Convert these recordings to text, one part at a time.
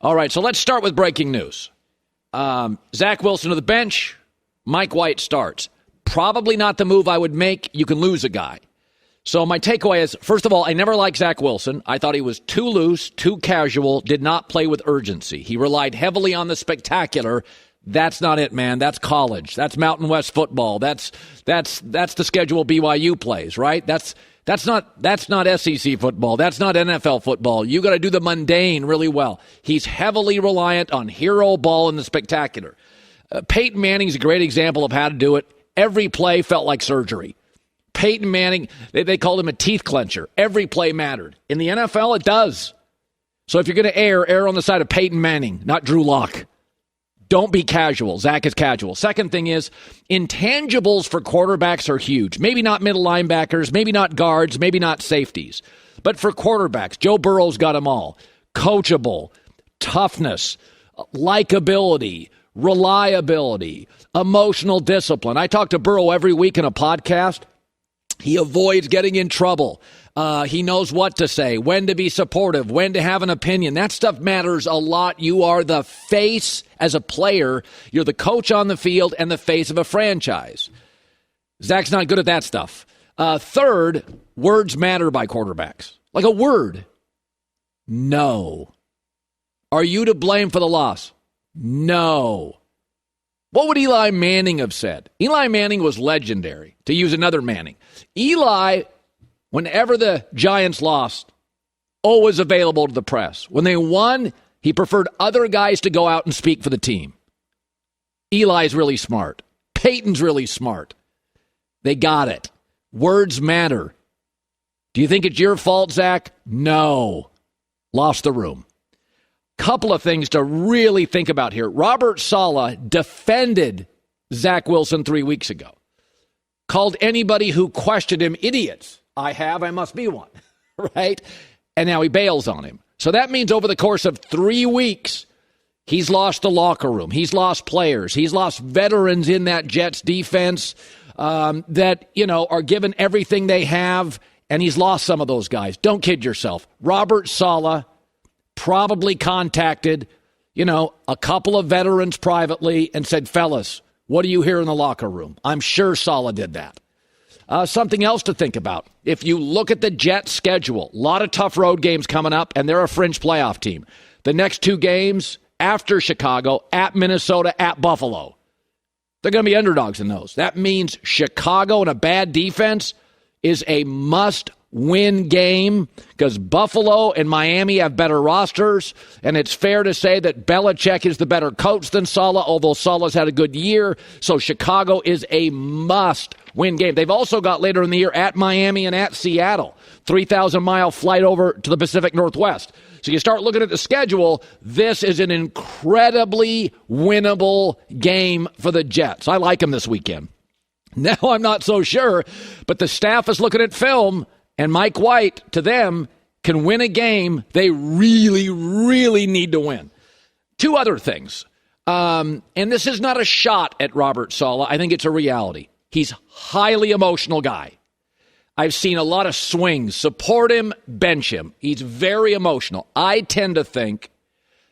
All right, so let's start with breaking news. Zack Wilson to the bench, Mike White starts. Probably not the move I would make. You can lose a guy. So my takeaway is, first of all, I never liked Zack Wilson. I thought he was too loose, too casual, did not play with urgency. He relied heavily on the spectacular. That's not it, man. That's college. That's Mountain West football. That's the schedule BYU plays, right? That's not SEC football. That's not NFL football. You got to do the mundane really well. He's heavily reliant on hero ball and the spectacular. Peyton Manning's a great example of how to do it. Every play felt like surgery. Peyton Manning, they called him a teeth clencher. Every play mattered. In the NFL, it does. So if you're going to err on the side of Peyton Manning, not Drew Lock. Don't be casual. Zach is casual. Second thing is, intangibles for quarterbacks are huge. Maybe not middle linebackers, maybe not guards, maybe not safeties. But for quarterbacks, Joe Burrow's got them all. Coachable, toughness, likability, reliability, emotional discipline. I talk to Burrow every week in a podcast. He avoids getting in trouble. He knows what to say, when to be supportive, when to have an opinion. That stuff matters a lot. You are the face as a player. You're the coach on the field and the face of a franchise. Zach's not good at that stuff. Third, words matter by quarterbacks. Like a word. No. Are you to blame for the loss? No. What would Eli Manning have said? Eli Manning was legendary, to use another Manning. Eli, whenever the Giants lost, always available to the press. When they won, he preferred other guys to go out and speak for the team. Eli's really smart. Peyton's really smart. They got it. Words matter. Do you think it's your fault, Zach? No. Lost the room. Couple of things to really think about here. Robert Saleh defended Zack Wilson 3 weeks ago. Called anybody who questioned him idiots. I must be one. Right? And now he bails on him. So that means over the course of 3 weeks, he's lost the locker room. He's lost players. He's lost veterans in that Jets defense that, are given everything they have. And he's lost some of those guys. Don't kid yourself. Robert Saleh probably contacted, a couple of veterans privately and said, fellas, what do you hear in the locker room? I'm sure Saleh did that. Something else to think about. If you look at the Jets schedule, a lot of tough road games coming up, and they're a fringe playoff team. The next 2 games after Chicago, at Minnesota, at Buffalo. They're going to be underdogs in those. That means Chicago and a bad defense is a must-win game because Buffalo and Miami have better rosters, and it's fair to say that Belichick is the better coach than Saleh, although Saleh's had a good year, so Chicago is a must-win game. They've also got later in the year at Miami and at Seattle, 3,000-mile flight over to the Pacific Northwest. So you start looking at the schedule, this is an incredibly winnable game for the Jets. I like them this weekend. Now I'm not so sure, but the staff is looking at film, and Mike White, to them, can win a game they really, really need to win. 2 other things, and this is not a shot at Robert Saleh. I think it's a reality. He's a highly emotional guy. I've seen a lot of swings. Support him, bench him. He's very emotional. I tend to think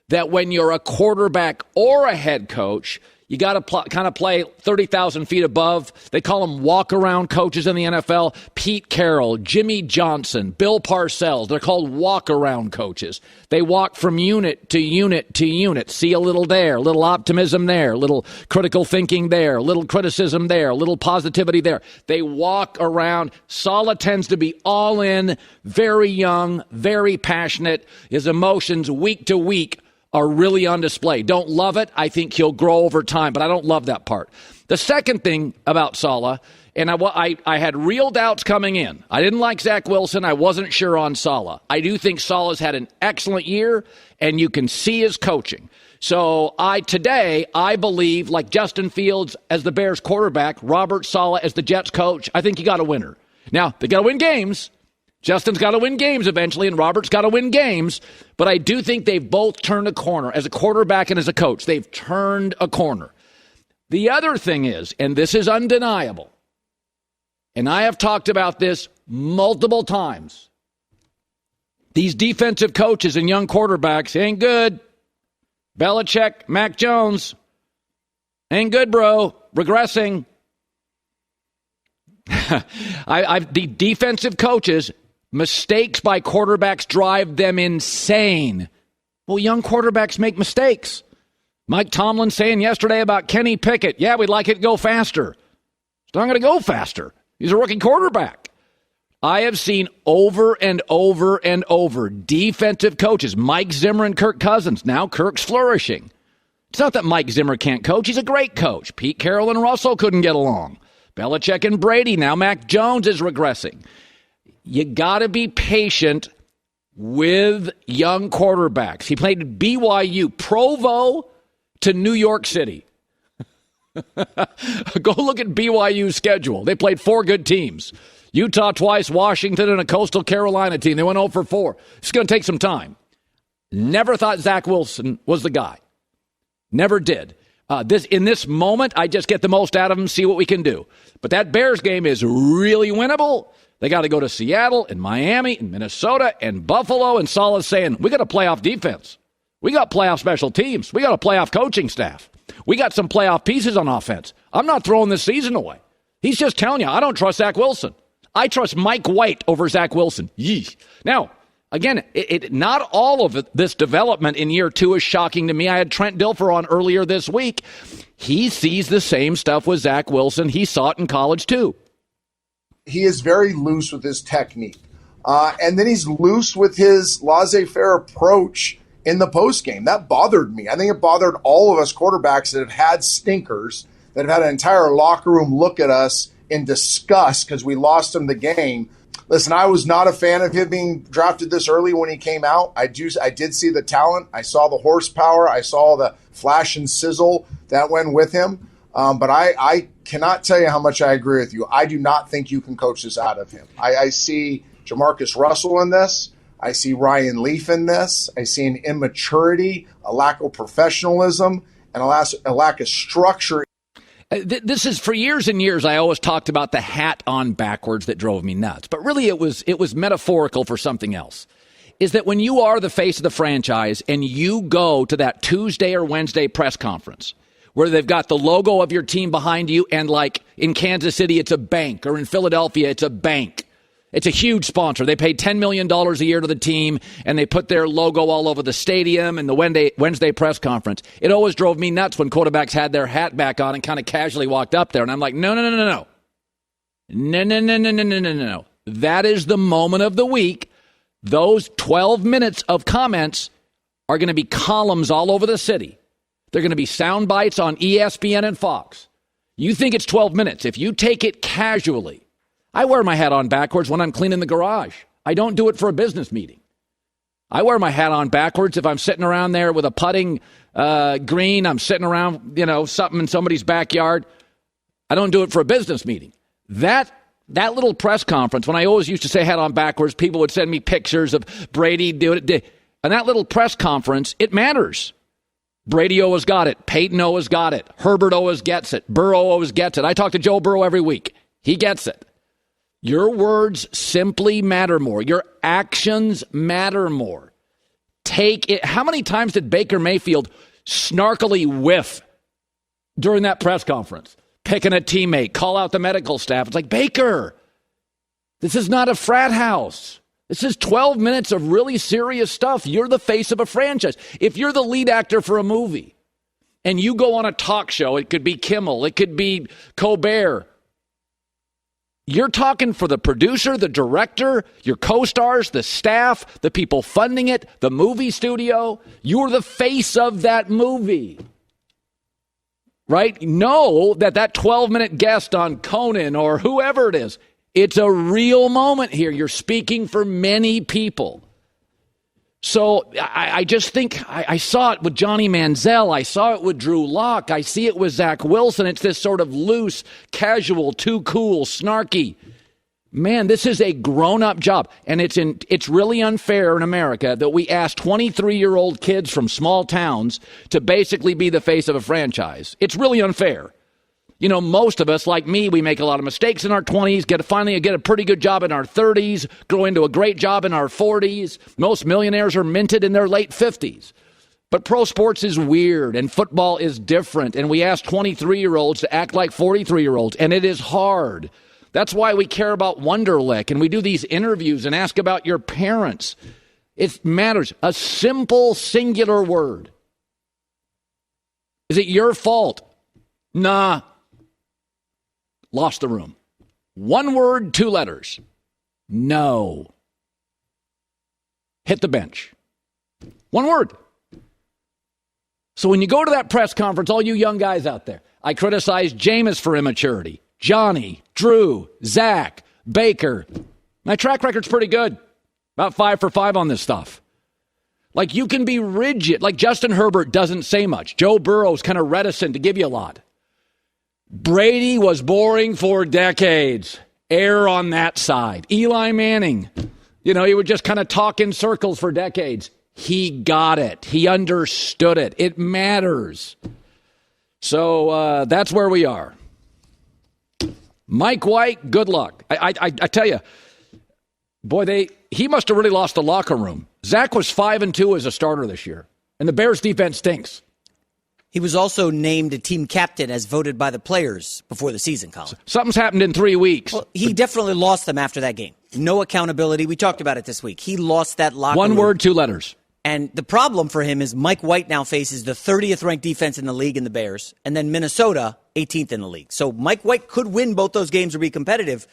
that when you're a quarterback or a head coach, you got to kind of play 30,000 feet above. They call them walk-around coaches in the NFL. Pete Carroll, Jimmy Johnson, Bill Parcells. They're called walk-around coaches. They walk from unit to unit to unit. See a little there, a little optimism there, a little critical thinking there, a little criticism there, a little positivity there. They walk around. Saleh tends to be all in, very young, very passionate. His emotions week to week are really on display. Don't love it. I think he'll grow over time, but I don't love that part. The second thing about Saleh, and I had real doubts coming in. I didn't like Zack Wilson. I wasn't sure on Saleh. I do think Saleh's had an excellent year, and you can see his coaching. So today, I believe, like Justin Fields as the Bears quarterback, Robert Saleh as the Jets coach, I think you got a winner. Now, they got to win games. Justin's got to win games eventually, and Robert's got to win games. But I do think they've both turned a corner. As a quarterback and as a coach, they've turned a corner. The other thing is, and this is undeniable, and I have talked about this multiple times, these defensive coaches and young quarterbacks ain't good. Belichick, Mac Jones. Ain't good, bro. Regressing. The defensive coaches, mistakes by quarterbacks drive them insane. Well, young quarterbacks make mistakes. Mike Tomlin saying yesterday about Kenny Pickett, yeah, we'd like it to go faster. It's not going to go faster. He's a rookie quarterback. I have seen over and over and over defensive coaches, Mike Zimmer and Kirk Cousins. Now Kirk's flourishing. It's not that Mike Zimmer can't coach. He's a great coach. Pete Carroll and Russell couldn't get along. Belichick and Brady. Now Mac Jones is regressing. You got to be patient with young quarterbacks. He played at BYU, Provo to New York City. Go look at BYU's schedule. They played 4 good teams. Utah twice, Washington, and a Coastal Carolina team. They went 0 for 4. It's going to take some time. Never thought Zack Wilson was the guy. Never did. In this moment, I just get the most out of him, see what we can do. But that Bears game is really winnable. They got to go to Seattle and Miami and Minnesota and Buffalo, and Saleh's saying, we got a playoff defense. We got playoff special teams. We got a playoff coaching staff. We got some playoff pieces on offense. I'm not throwing this season away. He's just telling you, I don't trust Zack Wilson. I trust Mike White over Zack Wilson. Yeesh. Now, again, not all of this development in year 2 is shocking to me. I had Trent Dilfer on earlier this week. He sees the same stuff with Zack Wilson. He saw it in college, too. He is very loose with his technique. And then he's loose with his laissez-faire approach in the postgame. That bothered me. I think it bothered all of us quarterbacks that have had stinkers, that have had an entire locker room look at us in disgust because we lost him the game. Listen, I was not a fan of him being drafted this early when he came out. I did see the talent. I saw the horsepower. I saw the flash and sizzle that went with him. But I cannot tell you how much I agree with you. I do not think you can coach this out of him. I see Jamarcus Russell in this. I see Ryan Leaf in this. I see an immaturity, a lack of professionalism, and a lack of structure. This is, for years and years, I always talked about the hat on backwards that drove me nuts. But really, it was metaphorical for something else. Is that when you are the face of the franchise and you go to that Tuesday or Wednesday press conference where they've got the logo of your team behind you, and like in Kansas City, it's a bank, or in Philadelphia, it's a bank. It's a huge sponsor. They pay $10 million a year to the team, and they put their logo all over the stadium and the Wednesday press conference. It always drove me nuts when quarterbacks had their hat back on and kind of casually walked up there. And I'm like, no. No. That is the moment of the week. Those 12 minutes of comments are going to be columns all over the city. They're going to be sound bites on ESPN and Fox. You think it's 12 minutes. If you take it casually, I wear my hat on backwards when I'm cleaning the garage. I don't do it for a business meeting. I wear my hat on backwards if I'm sitting around there with a putting green. I'm sitting around, something in somebody's backyard. I don't do it for a business meeting. That little press conference, when I always used to say hat on backwards, people would send me pictures of Brady doing it. And that little press conference, it matters. Brady always got it. Peyton always got it. Herbert always gets it. Burrow always gets it. I talk to Joe Burrow every week. He gets it. Your words simply matter more. Your actions matter more. Take it. How many times did Baker Mayfield snarkily whiff during that press conference? Picking a teammate, call out the medical staff. It's like, Baker, this is not a frat house. This is 12 minutes of really serious stuff. You're the face of a franchise. If you're the lead actor for a movie and you go on a talk show, it could be Kimmel, it could be Colbert. You're talking for the producer, the director, your co-stars, the staff, the people funding it, the movie studio. You're the face of that movie. Right? Know that 12-minute guest on Conan or whoever it is, it's a real moment here. You're speaking for many people. So I just think I saw it with Johnny Manziel. I saw it with Drew Lock. I see it with Zack Wilson. It's this sort of loose, casual, too cool, snarky. Man, this is a grown-up job. And it's really unfair in America that we ask 23-year-old kids from small towns to basically be the face of a franchise. It's really unfair. Most of us, like me, we make a lot of mistakes in our 20s, finally get a pretty good job in our 30s, grow into a great job in our 40s. Most millionaires are minted in their late 50s. But pro sports is weird, and football is different, and we ask 23-year-olds to act like 43-year-olds, and it is hard. That's why we care about Wonderlic, and we do these interviews and ask about your parents. It matters. A simple, singular word. Is it your fault? Nah. Lost the room. One word, 2 letters. No. Hit the bench. One word. So when you go to that press conference, all you young guys out there, I criticize Jameis for immaturity. Johnny, Drew, Zach, Baker. My track record's pretty good. About 5 for 5 on this stuff. Like, you can be rigid. Like, Justin Herbert doesn't say much. Joe Burrow's kind of reticent to give you a lot. Brady was boring for decades. Err on that side. Eli Manning, he would just kind of talk in circles for decades. He got it. He understood it. It matters. So that's where we are. Mike White, good luck. I tell you, boy, he must have really lost the locker room. Zach was 5-2 as a starter this year, and the Bears' defense stinks. He was also named a team captain as voted by the players before the season, Colin. Something's happened in 3 weeks. Well, he definitely lost them after that game. No accountability. We talked about it this week. He lost that locker room. One word, 2 letters. And the problem for him is Mike White now faces the 30th ranked defense in the league in the Bears, and then Minnesota, 18th in the league. So Mike White could win both those games or be competitive.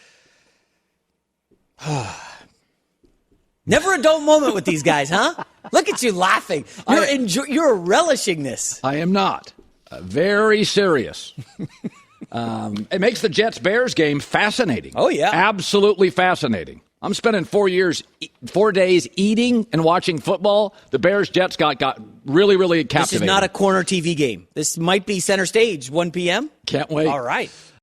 Never a dull moment with these guys, huh? Look at you laughing. You're relishing this. I am not. Very serious. It makes the Jets-Bears game fascinating. Oh, yeah. Absolutely fascinating. I'm spending 4 days eating and watching football. The Bears-Jets got really, really captivating. This is not a corner TV game. This might be center stage, 1 p.m. Can't wait. All right.